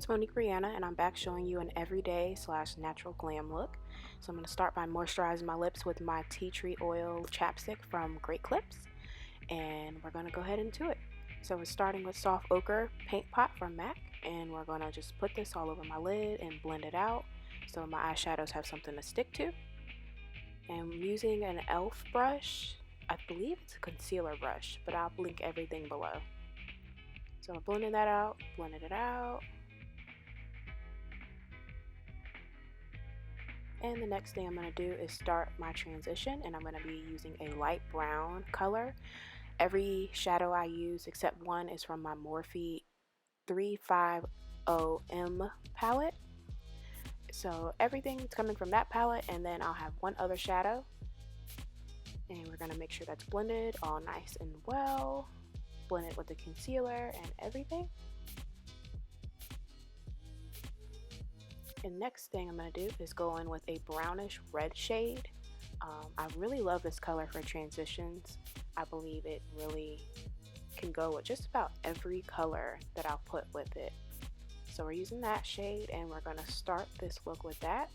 it's Monique Rihanna, and I'm back showing you an everyday slash natural glam look. So I'm going to start by moisturizing my lips with my tea tree oil chapstick from Great Clips, and we're going to go ahead into it. So we're starting with Soft Ochre Paint Pot from MAC, and we're going to just put this all over my lid and blend it out so my eyeshadows have something to stick to. And I'm using an e.l.f. brush. I believe it's a concealer brush, but I'll link everything below. So I'm blending that out, blending it out. And the next thing I'm going to do is start my transition, and I'm going to be using a light brown color. Every shadow I use except one is from my Morphe 350M palette. So everything's coming from that palette, and then I'll have one other shadow. And we're going to make sure that's blended all nice and well. Blend it with the concealer and everything. And next thing I'm going to do is go in with a brownish red shade. I really love this color for transitions. I believe it really can go with just about every color that I'll put with it. So we're using that shade, and we're going to start this look with that.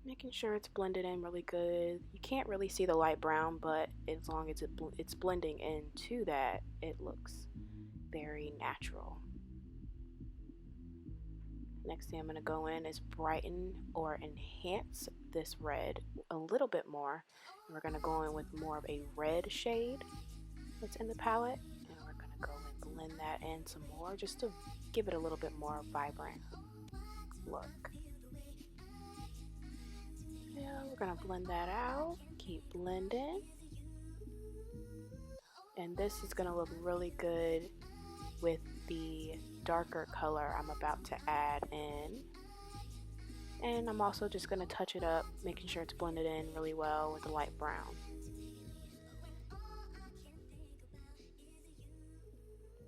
Making sure it's blended in really good. You can't really see the light brown, but as long as it's blending into that, it looks very natural. Next thing I'm going to go in is brighten or enhance this red a little bit more. And we're going to go in with more of a red shade that's in the palette, and we're going to go and blend that in some more just to give it a little bit more vibrant look. Yeah, we're going to blend that out, keep blending, and this is going to look really good with the darker color I'm about to add in. And I'm also just going to touch it up, making sure it's blended in really well with the light brown.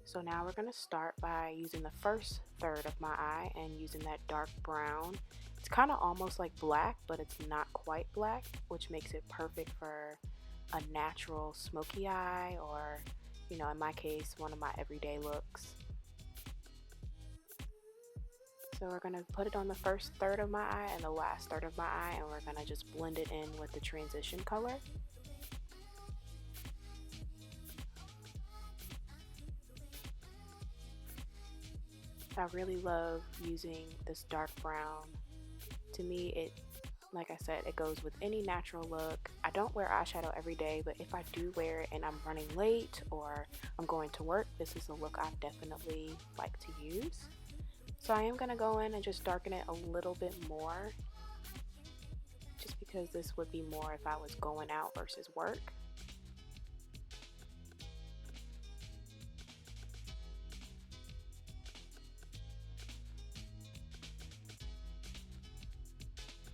So now we're going to start by using the first third of my eye and using that dark brown. It's kind of almost like black, but it's not quite black, which makes it perfect for a natural smoky eye, or, you know, in my case, one of my everyday looks. So we're going to put it on the first third of my eye and the last third of my eye, and we're going to just blend it in with the transition color. I really love using this dark brown. To me, it, like I said, it goes with any natural look. I don't wear eyeshadow every day, but if I do wear it and I'm running late or I'm going to work, this is a look I definitely like to use. So I am going to go in and just darken it a little bit more, just because this would be more if I was going out versus work.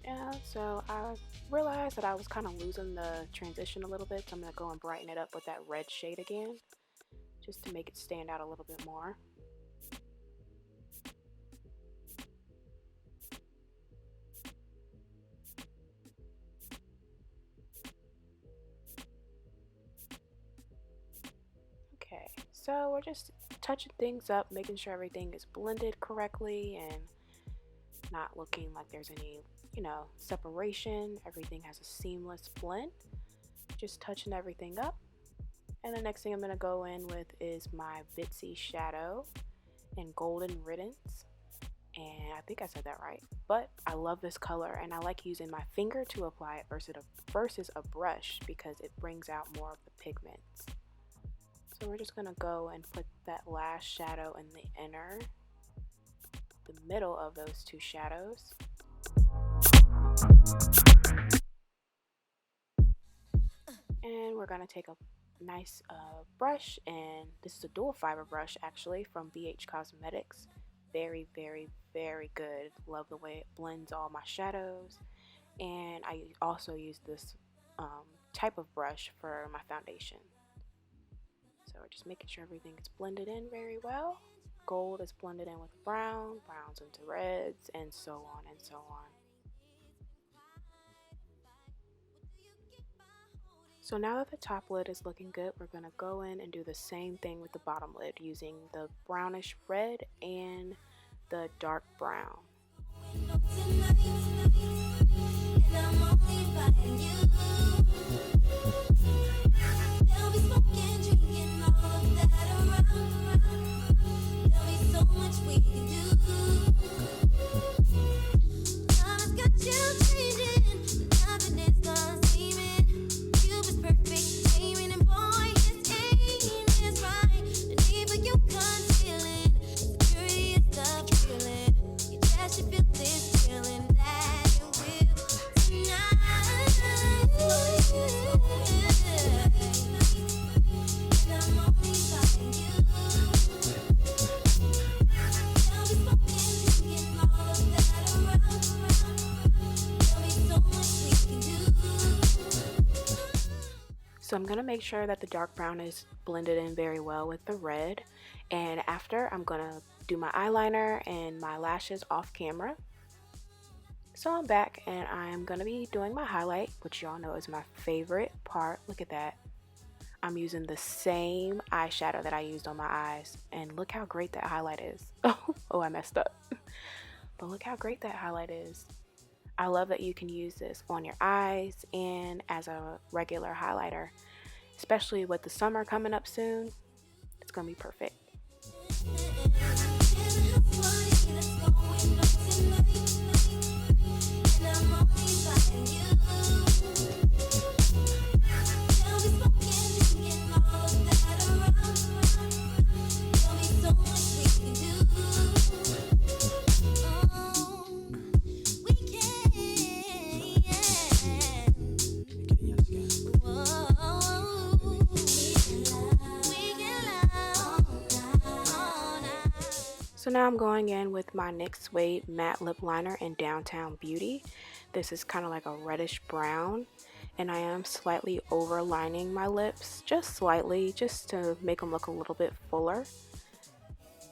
Yeah, so I realized that I was kind of losing the transition a little bit, so I'm going to go and brighten it up with that red shade again, just to make it stand out a little bit more. Okay, so we're just touching things up, making sure everything is blended correctly and not looking like there's any, you know, separation. Everything has a seamless blend. Just touching everything up. And the next thing I'm going to go in with is my Bitzy shadow in Golden Riddens. And I think I said that right. But I love this color, and I like using my finger to apply it versus a brush, because it brings out more of the pigments. So we're just going to go and put that last shadow in the middle of those two shadows. And we're going to take a nice brush, and this is a dual fiber brush actually from BH Cosmetics. Very, very, very good. Love the way it blends all my shadows. And I also use this type of brush for my foundation. So we're just making sure everything is blended in very well. Gold is blended in with brown, browns into reds, and so on and so on. So now that the top lid is looking good, we're going to go in and do the same thing with the bottom lid using the brownish red and the dark brown. So I'm going to make sure that the dark brown is blended in very well with the red, and after I'm going to do my eyeliner and my lashes off camera. So I'm back and I'm going to be doing my highlight, which y'all know is my favorite part. Look at that. I'm using the same eyeshadow that I used on my eyes, and look how great that highlight is. Oh, I messed up. But look how great that highlight is. I love that you can use this on your eyes and as a regular highlighter, especially with the summer coming up soon. It's gonna be perfect. So now I'm going in with my NYX Suede matte lip liner in Downtown Beauty. This is kind of like a reddish brown, and I am slightly overlining my lips, just slightly, just to make them look a little bit fuller.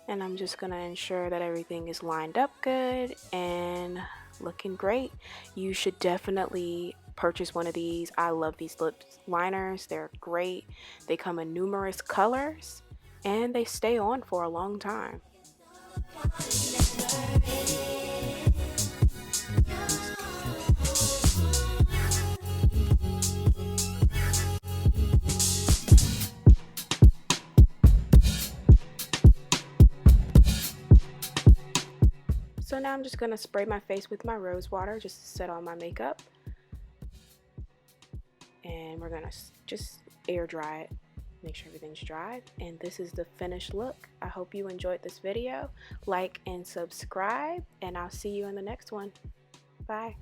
And I'm just gonna ensure that everything is lined up good and looking great. You should definitely purchase one of these. I love these lip liners. They're great. They come in numerous colors and they stay on for a long time. So now I'm just going to spray my face with my rose water just to set on my makeup. And we're going to just air dry it. Make sure everything's dry. And this is the finished look. I hope you enjoyed this video. Like and subscribe, and I'll see you in the next one. Bye.